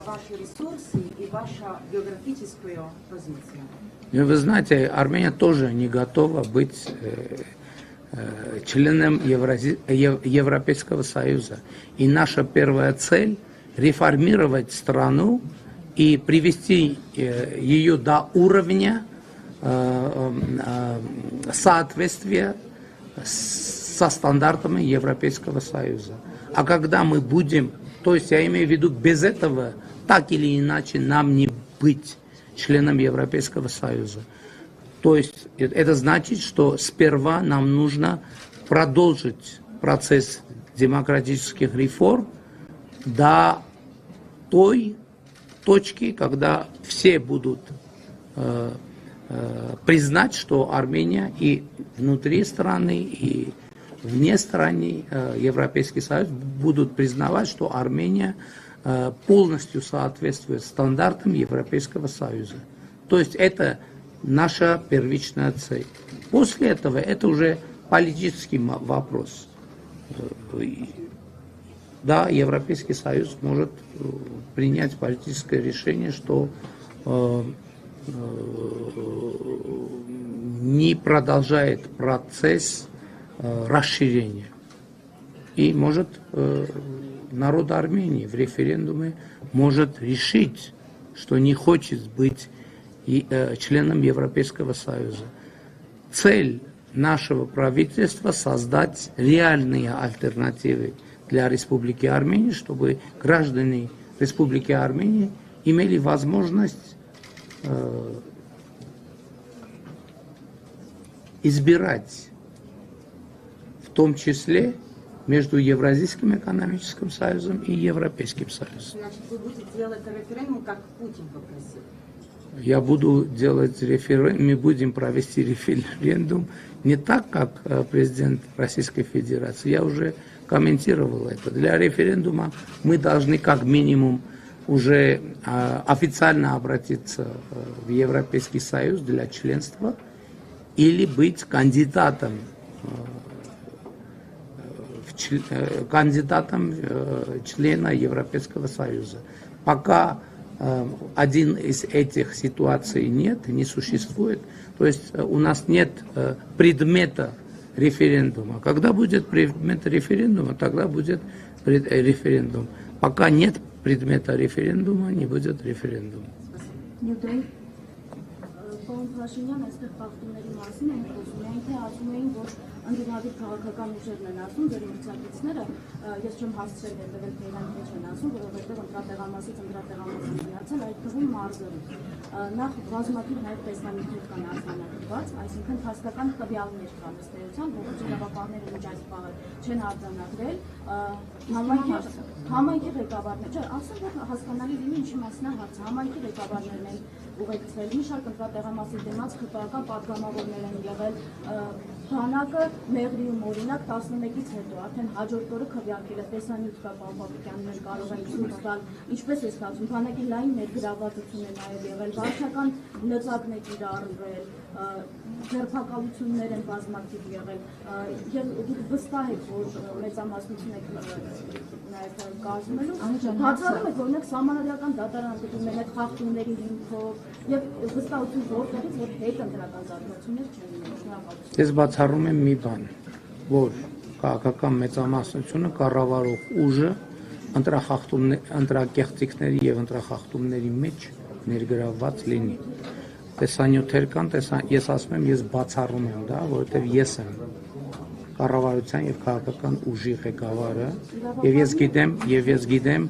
ваши ресурсы и ваша географическая позиция? Вы знаете, Армения тоже не готова быть членом Европейского Союза. И наша первая цель – реформировать страну и привести ее до уровня соответствия со стандартами Европейского Союза. А когда мы будем, то есть я имею в виду, без этого так или иначе нам не быть членом Европейского Союза. То есть это значит, что сперва нам нужно продолжить процесс демократических реформ до той точки, когда все будут признать, что Армения и внутри страны, и вне страны Европейский Союз будут признавать, что Армения полностью соответствует стандартам Европейского Союза. То есть это наша первичная цель. После этого это уже политический вопрос. Да, Европейский Союз может принять политическое решение, что не продолжает процесс расширения. И может народ Армении в референдуме может решить, что не хочет быть членом Европейского Союза. Цель нашего правительства создать реальные альтернативы для Республики Армения, чтобы граждане Республики Армении имели возможность избирать, в том числе между Евразийским экономическим союзом и Европейским союзом. Значит, вы будете делать референдум, как Путин попросил? Я буду делать референдум, мы будем провести референдум не так, как президент Российской Федерации. Я уже комментировал это. Для референдума мы должны как минимум уже официально обратиться в Европейский Союз для членства или быть кандидатом члена Европейского Союза. Пока один из этих ситуаций нет, не существует, то есть у нас нет предмета референдума. Когда будет предмет референдума, тогда будет референдум. Пока нет предмета референдума, не будет референдума. Փաշինյան այստեղ խախտումների մասին են խոսում, այն թե ասում էին, որ ընդդիմադիր քաղաքական ուժերն են ասում, ձեր մրցակիցները, ես չեմ հասցրել հետևել, թե իրանք ինչ են ասում, որովհետև ընտրատեղամասից միացել այդ թվում մարզերը։ Նախ բազմաթիվ նաև տեսանյութեր կան արձանագրված, այսինքն հասկական տվյալներ կան ըստ էության, որ իրավապահները մինչ այս պահը չեն արձանագրել, համայնքի ղեկավարներ, չէ, ասեմ, որ հասկանալի լինի ինչի մասին է հարցը, համայնքի ղեկավարներն են ուղեկցվել, մի շարք ընտրատեղամասի դեմաց քպական պատգամավորներ են եղել, բանակը Մեղրիում օրինակ 11-ից հետո արդեն հաջորդ օրը քվեարկել է տեսանյութ կա Պապիկյաններ կարող են ցույց տալ, ինչպես է ստացվում, բանակի լայն ներգրավվածություն է նաև եղել, վարչական լծակներ կիրառվել, ձերբակալություններ են բազմաթիվ եղել, եւ վստահ եք, որ մեծամասնություն եք նաև կազմելու, բացառում եք, օրինակ սահմանադրական դատարան գտնում են այդ խախտումների հիմքով եւ վստահություն որտեղից որ հետ ընտրական զարգացումներ չեն լինելու։ Ես բացառում եմ մի բան, որ քաղաքական մեծամասնությունը կառավարող ուժը ընտրակեղծիքների եւ ընտրախախտումների մեջ ներգրավված լինի։ Տեսանյութեր կան, ես ասում եմ, ես բացառում եմ դա, որովհետեւ ես եմ կառավարության եւ քաղաքական ուժի ղեկավարը եւ ես գիտեմ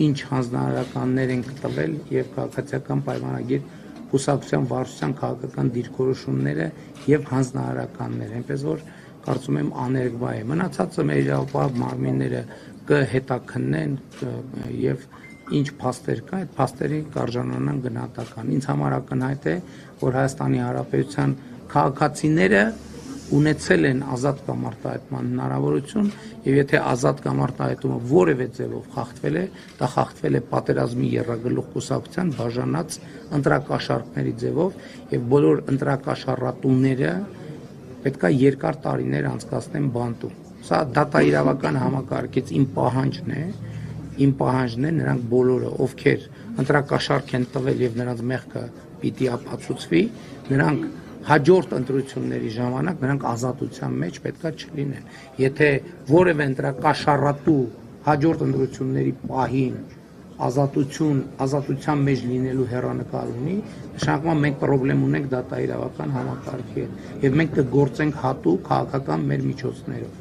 ինչ հանձնարարականներ են տվել եւ քաղաքացիական պայմանագիր կուսակցության վարչության քաղաքական դիրքորոշումները եւ հանձնարարականներ, այնպես որ կարծում եմ աներկբա է։ Մնացածը մեր իրավապահ մարմինները կհետաքննեն եւ ինչ փաստեր կա, այդ փաստերի կարժանանան գնահատական։ Ինձ համար ակնհայտ է, որ Հայաստանի Հանրապետության քաղաքացիները ունեցել են ազատ կամարտահայտման հնարավորություն եւ եթե ազատ կամարտահայտումը որևէ ձևով խախտվել է, դա խախտվել է պատերազմի եռագլուխ կուսակցության բաժանած ընտրակաշառքների ձևով եւ բոլոր ընտրակաշառատուները պետքա երկար տարիներ անցկացնեն բանտում։ Սա դատաիրավական համակարգից իմ պահանջն է իմ պահանջն է նրանք բոլորը, ովքեր ընտրակաշառք են տվել եւ նրանց մեղքը պիտի ապացուցվի, նրանք հաջորդ ընտրությունների ժամանակ նրանք ազատության մեջ պետքա չլինեն։ Եթե որևէ ընտրակաշառատու հաջորդ ընտրությունների պահին ազատության մեջ լինելու հեռանկար ունի, նշանակում մենք խնդրեմ ունենք դատաիրավական համակարգի հետ եւ մենք կգործենք հատուկ քաղաքական մեր միջոցներով,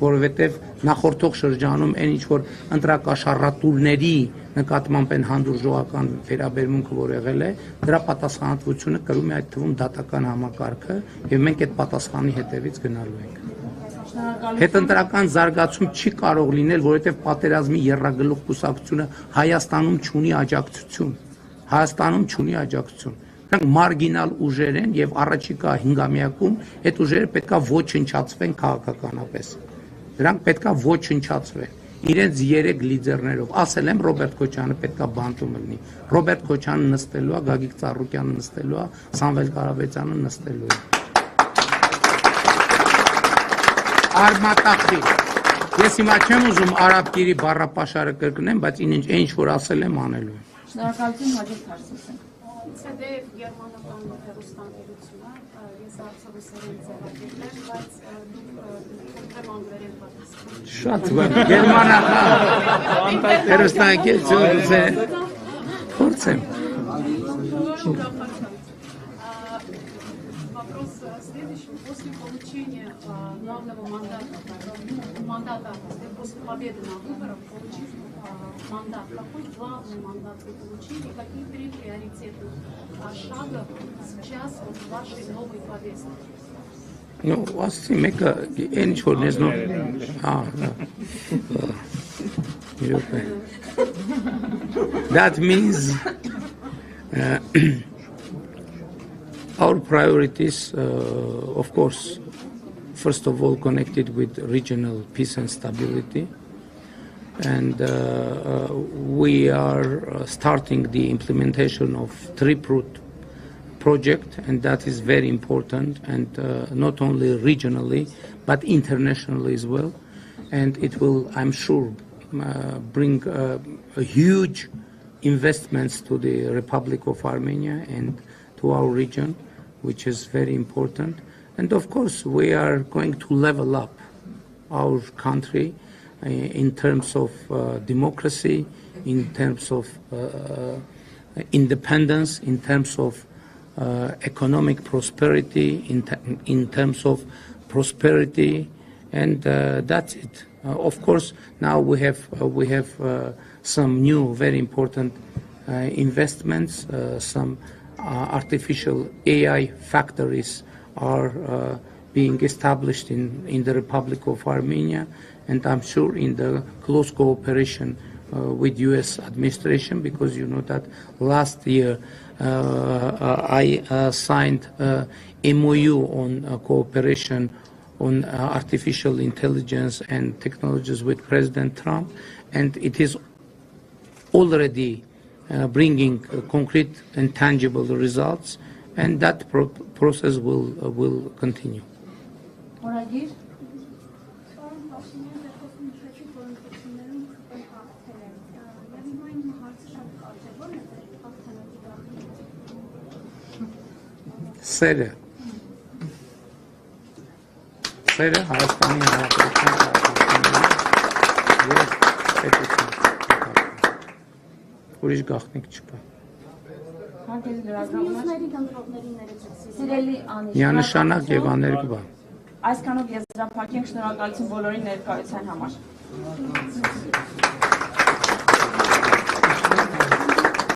որովհետեւ նախորդող շրջանում այն ինչ որ ընտրակաշառատուների նկատմամբ են հանդուրժողական վերաբերմունքը որ եղել է, դրա պատասխանատվությունը կրում է այդ թվում դատական համակարգը եւ մենք այդ պատասխանի հետևից գնալու ենք։ Հետընտրական զարգացում չի կարող լինել, որովհետև պատերազմի եռագլուխ կուսակցությունը Հայաստանում չունի աջակցություն։ Նրանք մարգինալ ուժեր են եւ առաջիկա 5-ամյակում այդ ուժերը պետքա ոչնչացվեն քաղաքականապես։ Դրանք պետքա ոչնչացվեն։ Իրենց 3 լիդերներով, ասել եմ Ռոբերտ Քոչյանը պետքա բանտում լինի։ Ռոբերտ Քոչյանը նստելու է, Գագիկ Ծառուկյանը նստելու է, Սամվել Կարապետյանը նստելու է։ Արմատախիլ։ Ես հիմա չեմ ուզում արաբկիրի բառապաշարը կրկնեմ, բայց ինչ որ ասել եմ անելու եմ։ Շնորհակալություն, հաջորդ հարցը։ Ցեդեև գերմանական հեռուստաընկերությունը, ես հարցավեսերին ձեռագրել, բայց դուք խնդրեմ անգլերեն պատասխան։ Շատ գերմանական հեռուստաընկերություն փորձեմ։ Вопрос следующий. После получения главного мандата, после победы на выборах, получив мандат, какой главный мандат вы получили, какие 3 приоритетных шага сейчас вот в вашей новой повестке? Ну, ասի մեկը այն ինչ որ նեզնով That means our priorities, of course, first of all, connected with regional peace and stability. And we are starting the implementation of Triprut project, and that is very important, and not only regionally, but internationally as well. And it will, I'm sure, bring a huge investments to the Republic of Armenia and to our region, which is very important. And of course, we are going to level up our country in terms of democracy, in terms of independence, in terms of economic prosperity, in terms of prosperity, and that's it. Of course, now we have some new very important investments. Some artificial AI factories are being established in the Republic of Armenia, and I'm sure in the close cooperation with U.S. administration, because you know that last year I signed a MOU on cooperation on artificial intelligence and technologies with President Trump, and it is already bringing concrete and tangible results, and that process will continue. Սերը Հայաստանի Հանրապետության ուրիշ գաղտնիք չկա։ Միանշանակ եւ աներկբա։ Այսքանով եզրափակենք, շնորհակալություն բոլորի ներկայության համար։